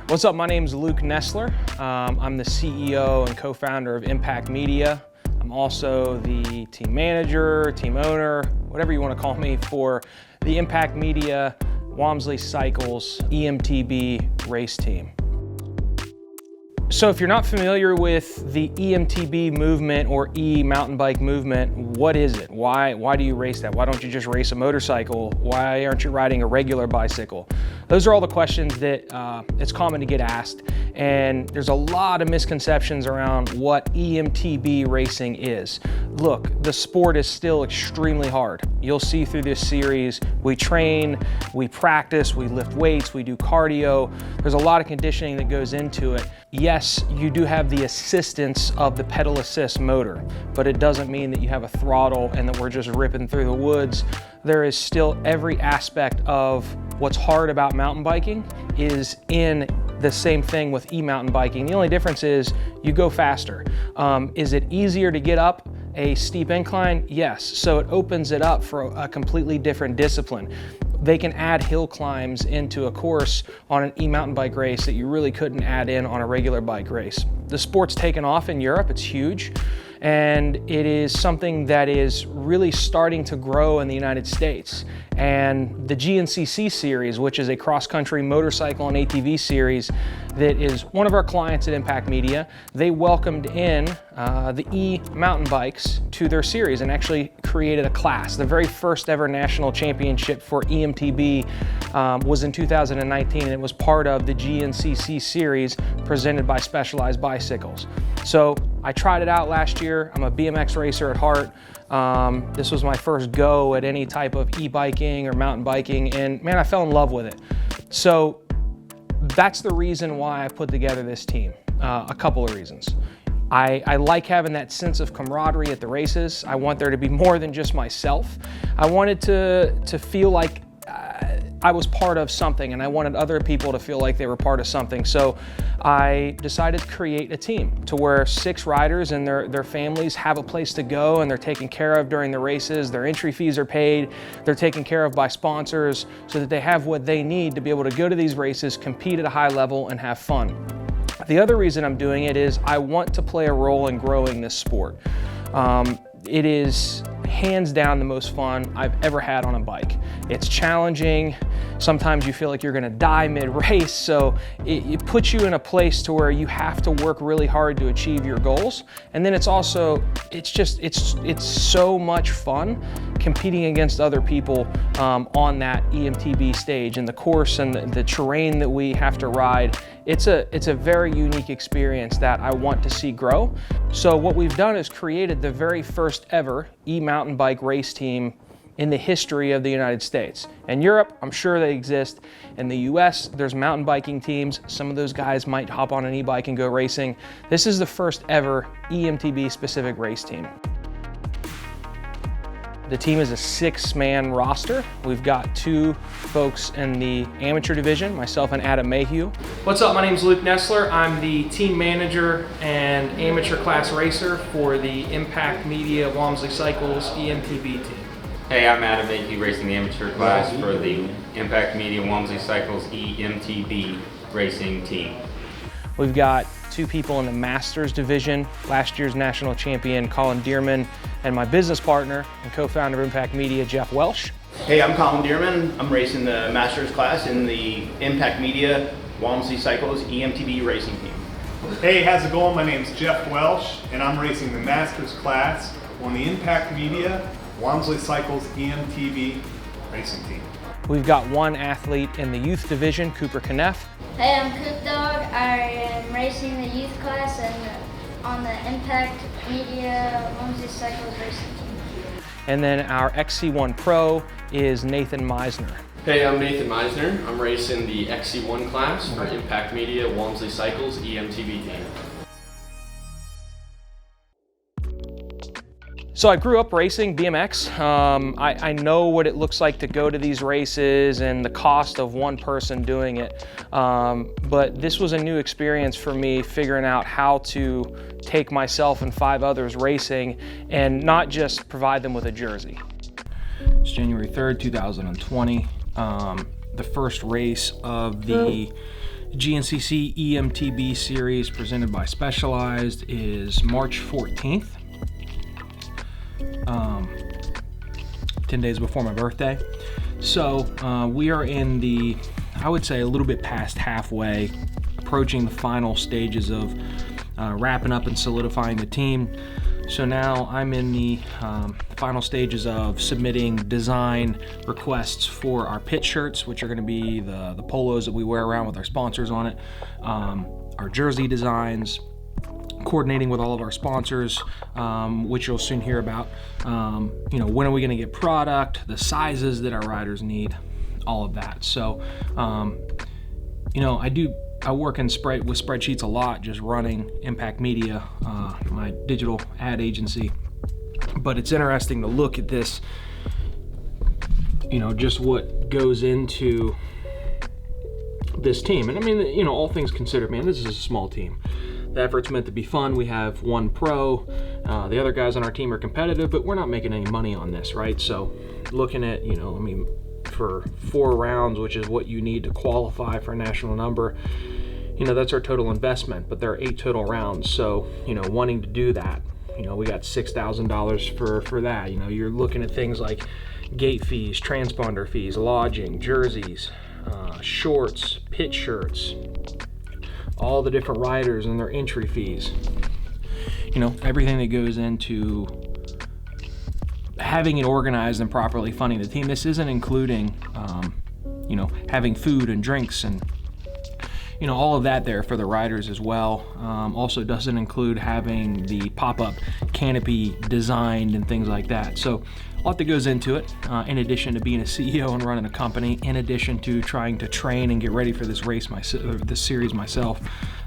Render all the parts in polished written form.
What's up, my name's Luke Nestler. I'm the CEO and co-founder of Impakt Media. I'm also the team manager, team owner, whatever you want to call me, for the Impakt Media Walmsley Cycles EMTB race team. So if you're not familiar with the EMTB movement or e-mountain bike movement, what is it? Why do you race that? Why don't you just race a motorcycle? Why aren't you riding a regular bicycle? Those are all the questions that it's common to get asked. And there's a lot of misconceptions around what EMTB racing is. Look, the sport is still extremely hard. You'll see through this series, we train, we practice, we lift weights, we do cardio. There's a lot of conditioning that goes into it. Yes, you do have the assistance of the pedal assist motor, but it doesn't mean that you have a throttle and that we're just ripping through the woods. There is still every aspect of what's hard about mountain biking is in the same thing with e-mountain biking. The only difference is you go faster. Is it easier to get up a steep incline? Yes. So it opens it up for a completely different discipline. They can add hill climbs into a course on an e-mountain bike race that you really couldn't add in on a regular bike race. The sport's taken off in Europe, it's huge, and it is something that is really starting to grow in the United States. And the GNCC Series, which is a cross-country motorcycle and ATV series that is one of our clients at Impakt Media, they welcomed in the e-mountain bikes to their series and actually created a class. The very first ever national championship for EMTB was in 2019, and it was part of the GNCC Series presented by Specialized Bicycles. So I tried it out last year. I'm a BMX racer at heart. This was my first go at any type of e-biking or mountain biking, and man, I fell in love with it. So that's the reason why I put together this team. A couple of reasons. I like having that sense of camaraderie at the races. I want there to be more than just myself. I wanted to feel like I was part of something, and I wanted other people to feel like they were part of something. So I decided to create a team to where 6 riders and their families have a place to go, and they're taken care of during the races. Their entry fees are paid. They're taken care of by sponsors so that they have what they need to be able to go to these races, compete at a high level, and have fun. The other reason I'm doing it is I want to play a role in growing this sport. It is hands down the most fun I've ever had on a bike. It's challenging. Sometimes you feel like you're gonna die mid-race, so it puts you in a place to where you have to work really hard to achieve your goals. And then it's also, it's so much fun competing against other people on that EMTB stage, and the course and the terrain that we have to ride. It's a very unique experience that I want to see grow. So what we've done is created the very first ever e-mountain bike race team in the history of the United States. In Europe, I'm sure they exist. In the US, there's mountain biking teams. Some of those guys might hop on an e-bike and go racing. This is the first ever EMTB specific race team. The team is a 6-man roster. We've got 2 folks in the amateur division, myself and Adam Mayhew. What's up, my name's Luke Nestler. I'm the team manager and amateur class racer for the Impakt Media Walmsley Cycles EMTB team. Hey, I'm Adam Mayhew, racing the amateur class for the Impakt Media Walmsley Cycles EMTB racing team. We've got 2 people in the Masters division, last year's national champion Colin Dearman, and my business partner and co-founder of Impakt Media, Jeff Welsh. Hey, I'm Colin Dearman. I'm racing the Masters class in the Impakt Media Walmsley Cycles EMTB racing team. Hey, how's it going? My name's Jeff Welsh, and I'm racing the Masters class on the Impakt Media Walmsley Cycles EMTB racing team. We've got 1 athlete in the youth division, Cooper Kneff. Hey, I'm Coop Dog. I am racing the youth class and on the Impakt Media Walmsley Cycles racing team. And then our XC1 Pro is Nathan Meisner. Hey, I'm Nathan Meisner. I'm racing the XC1 class for Impakt Media Walmsley Cycles EMTB team. So I grew up racing BMX. I know what it looks like to go to these races and the cost of one person doing it. But this was a new experience for me, figuring out how to take myself and 5 others racing and not just provide them with a jersey. It's January 3rd, 2020. The first race of the GNCC EMTB Series presented by Specialized is March 14th, 10 days before my birthday. So we are in the, I would say, a little bit past halfway, approaching the final stages of wrapping up and solidifying the team. So now I'm in the final stages of submitting design requests for our pit shirts, which are going to be the polos that we wear around with our sponsors on it, our jersey designs, coordinating with all of our sponsors, which you'll soon hear about. When are we going to get product, the sizes that our riders need, all of that. So, I work with spreadsheets a lot, just running Impakt Media, my digital ad agency. But it's interesting to look at this, just what goes into this team. And I mean, all things considered, man, this is a small team. The effort's meant to be fun. We have one pro. The other guys on our team are competitive, but we're not making any money on this, right? So looking at, for 4 rounds, which is what you need to qualify for a national number, that's our total investment, but there are 8 total rounds. So, wanting to do that, we got $6,000 for that. You're looking at things like gate fees, transponder fees, lodging, jerseys, shorts, pit shirts, all the different riders and their entry fees. Everything that goes into having it organized and properly funding the team. This isn't including, having food and drinks and, all of that there for the riders as well. Also doesn't include having the pop-up canopy designed and things like that. So a lot that goes into it, in addition to being a CEO and running a company, in addition to trying to train and get ready for this race, this series myself.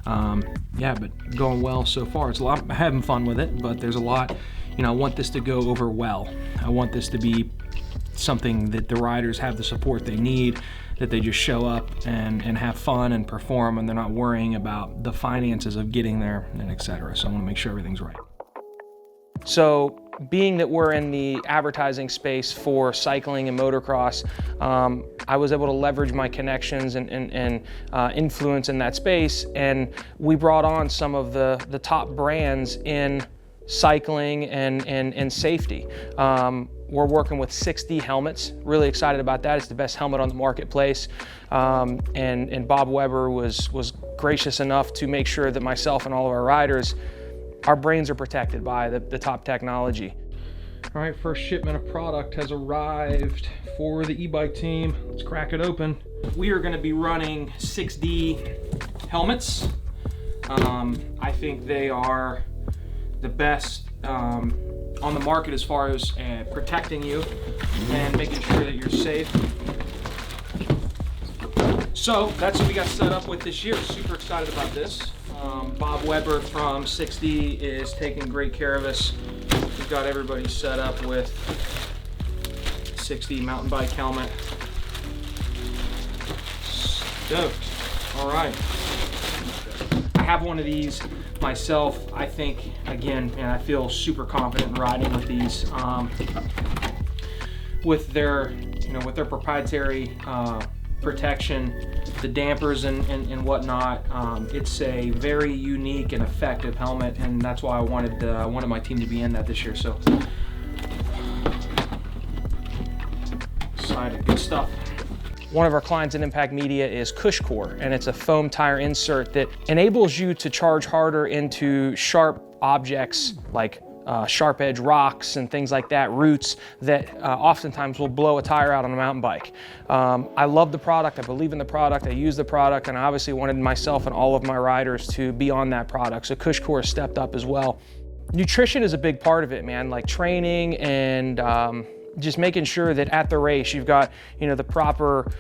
But going well so far. It's a lot. I'm having fun with it, but there's a lot. I want this to go over well. I want this to be something that the riders have the support they need, that they just show up and have fun and perform, and they're not worrying about the finances of getting there and etc. So I want to make sure everything's right. So being that we're in the advertising space for cycling and motocross, I was able to leverage my connections and influence in that space, and we brought on some of the top brands in cycling and safety. We're working with 6D helmets, really excited about that. It's the best helmet on the marketplace. And Bob Weber was gracious enough to make sure that myself and all of our riders, our brains are protected by the top technology. All right, first shipment of product has arrived for the e-bike team. Let's crack it open. We are gonna be running 6D helmets. I think they are the best on the market as far as protecting you and making sure that you're safe. So that's what we got set up with this year. Super excited about this. Bob Weber from 6D is taking great care of us. We've got everybody set up with 6D mountain bike helmet. Stoked. All right. I have one of these myself. I think, again, and I feel super confident in riding with these. With their proprietary protection, the dampers and whatnot. It's a very unique and effective helmet, and that's why I wanted my team to be in that this year. So excited, good stuff. One of our clients in Impakt Media is CushCore, and it's a foam tire insert that enables you to charge harder into sharp objects like sharp edge rocks and things like that, roots that oftentimes will blow a tire out on a mountain bike. I love the product, I believe in the product, I use the product, and I obviously wanted myself and all of my riders to be on that product. So CushCore stepped up as well. Nutrition is a big part of it, man, like training and just making sure that at the race you've got the proper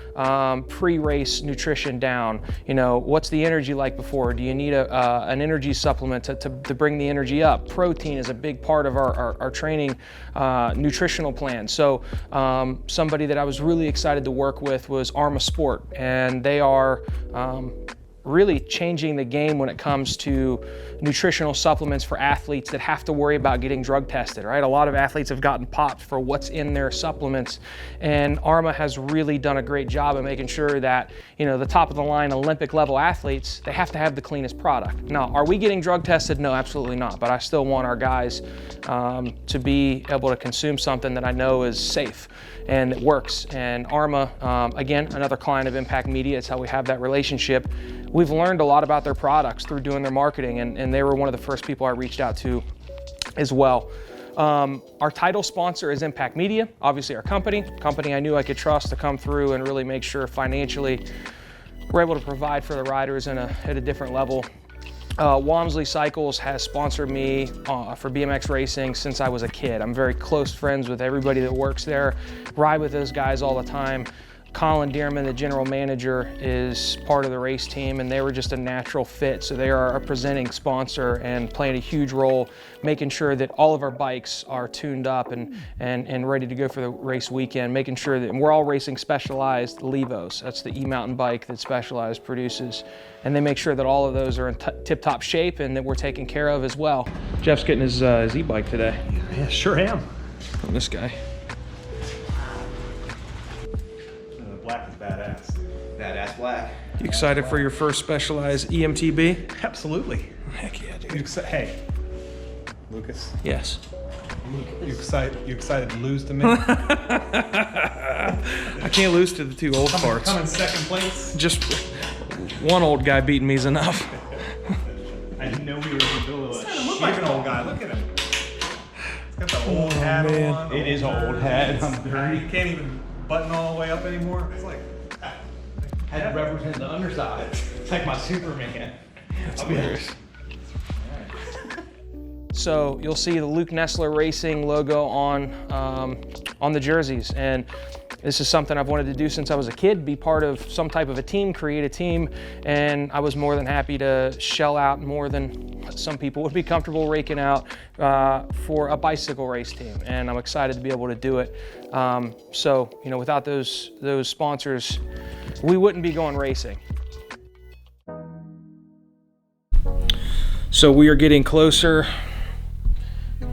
pre-race nutrition down. What's the energy like before? Do you need an energy supplement to bring the energy up? Protein is a big part of our training nutritional plan. So somebody that I was really excited to work with was Arma Sport, and they are really changing the game when it comes to nutritional supplements for athletes that have to worry about getting drug tested, right? A lot of athletes have gotten popped for what's in their supplements, and ARMA has really done a great job of making sure that, you know, the top of the line Olympic level athletes, they have to have the cleanest product. Now, are we getting drug tested? No, absolutely not, but I still want our guys to be able to consume something that I know is safe and that works. And ARMA, again, another client of Impakt Media, it's how we have that relationship. We've learned a lot about their products through doing their marketing, and they were one of the first people I reached out to as well. Our title sponsor is Impakt Media, obviously our company I knew I could trust to come through and really make sure financially we're able to provide for the riders at a different level. Walmsley Cycles has sponsored me for BMX racing since I was a kid. I'm very close friends with everybody that works there, ride with those guys all the time. Colin Dearman, the general manager, is part of the race team, and they were just a natural fit. So they are a presenting sponsor and playing a huge role, making sure that all of our bikes are tuned up and ready to go for the race weekend, making sure that we're all racing Specialized Levos. That's the e-mountain bike that Specialized produces. And they make sure that all of those are in tip-top shape and that we're taken care of as well. Jeff's getting his e-bike today. Yeah, sure am. From this guy. Black is badass. Badass black. You excited for your first Specialized EMTB? Absolutely. Heck yeah, dude. Hey, Lucas, Yes. you excited to lose to me? I can't lose to the two old farts. Come in second place. Just one old guy beating me is enough. I didn't know we were in the middle of a shaving old guy. Look at him. He's got the old hat man. on. It is an old hat. I'm dirty. You can't even button all the way up anymore. It's like, Had to represent the underside. It's like my Superman. That's hilarious. So you'll see the Luke Nessler Racing logo on the jerseys, and this is something I've wanted to do since I was a kid, be part of some type of a team, create a team, and I was more than happy to shell out more than some people would be comfortable raking out for a bicycle race team, and I'm excited to be able to do it. So, you know, without those sponsors, we wouldn't be going racing. So we are getting closer.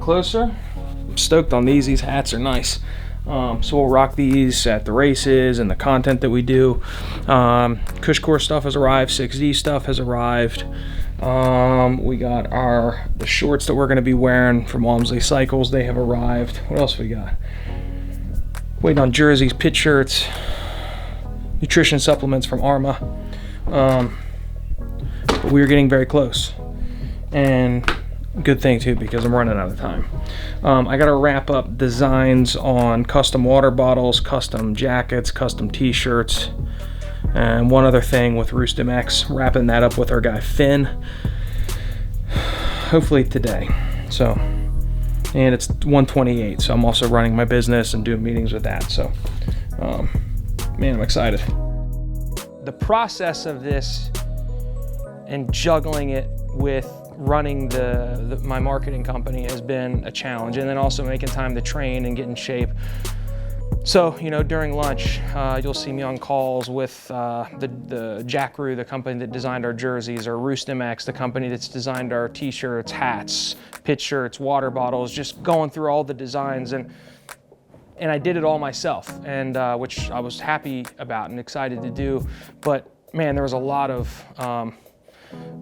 I'm stoked on these. These hats are nice. So we'll rock these at the races and the content that we do. Cush Core stuff has arrived. 6D stuff has arrived. We got the shorts that we're going to be wearing from Walmsley Cycles. They have arrived. What else we got? Waiting on jerseys, pit shirts, nutrition supplements from ARMA. But we are getting very close. And good thing too, because I'm running out of time. I got to wrap up designs on custom water bottles, custom jackets, custom t-shirts, and one other thing with Roost MX, wrapping that up with our guy Finn, hopefully today. So, and it's 1:28, so I'm also running my business and doing meetings with that. So, man, I'm excited. The process of this and juggling it with running my marketing company has been a challenge, and then also making time to train and get in shape. So, you know, during lunch, you'll see me on calls with the Jackaroo, the company that designed our jerseys, or Roost MX, the company that's designed our t-shirts, hats, pit shirts, water bottles, just going through all the designs, and I did it all myself, and which I was happy about and excited to do. But man, there was a lot of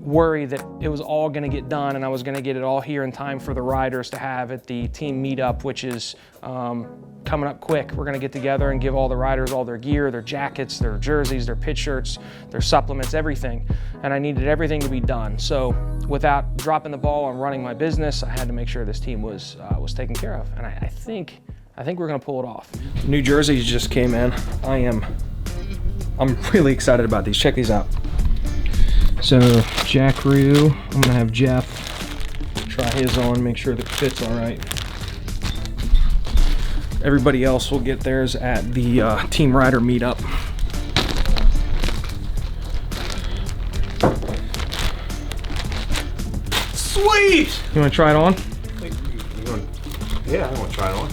worry that it was all going to get done and I was going to get it all here in time for the riders to have at the team meetup, which is coming up quick. We're going to get together and give all the riders all their gear, their jackets, their jerseys, their pit shirts, their supplements, everything. And I needed everything to be done. So without dropping the ball on running my business, I had to make sure this team was taken care of. And I think we're going to pull it off. New jerseys just came in. I'm really excited about these. Check these out. So Jackaroo, I'm gonna have Jeff try his on, make sure that it fits all right. Everybody else will get theirs at the Team Rider meetup. Sweet! You wanna try it on? Yeah, I want to try it on.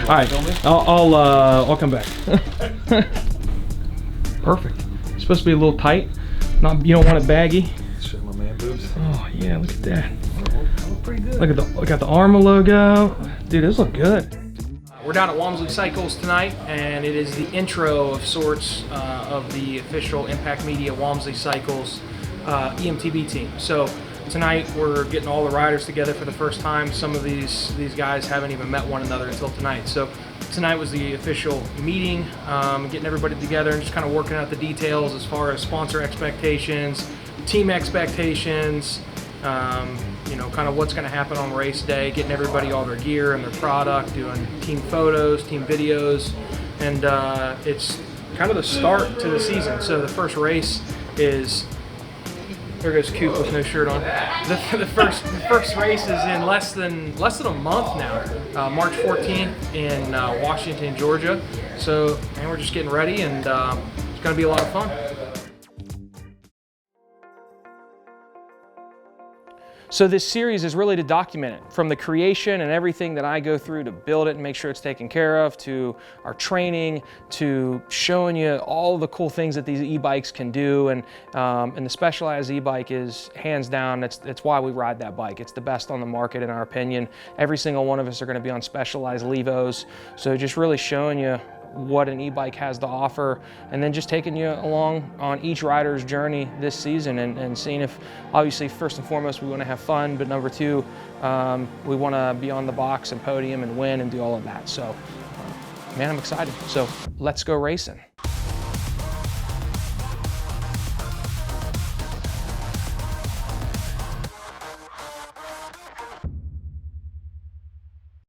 All right, I'll come back. Perfect. It's supposed to be a little tight, Not, you don't want it baggy? Show my man boobs. Oh yeah, look at that. Pretty good. Look at the, got the Arma logo. Dude, those look good. We're down at Walmsley Cycles tonight, and it is the intro of sorts of the official Impakt Media Walmsley Cycles EMTB team. So tonight we're getting all the riders together for the first time. Some of these guys haven't even met one another until tonight. So tonight was the official meeting, getting everybody together and just kind of working out the details as far as sponsor expectations, team expectations, you know, kind of what's going to happen on race day, getting everybody all their gear and their product, doing team photos, team videos, and it's kind of the start to the season. So the first race is, there goes Coop with no shirt on. The first race is in less than a month now, March 14th in Washington, Georgia. So, and we're just getting ready, and it's going to be a lot of fun. So this series is really to document it, from the creation and everything that I go through to build it and make sure it's taken care of, to our training, to showing you all the cool things that these e-bikes can do. And the Specialized e-bike is hands down, it's why we ride that bike. It's the best on the market in our opinion. Every single one of us are going to be on Specialized Levos. So just really showing you what an e-bike has to offer, and then just taking you along on each rider's journey this season, and seeing if, obviously, first and foremost, we want to have fun, but number two, we want to be on the box and podium and win and do all of that. So, man, I'm excited. So let's go racing.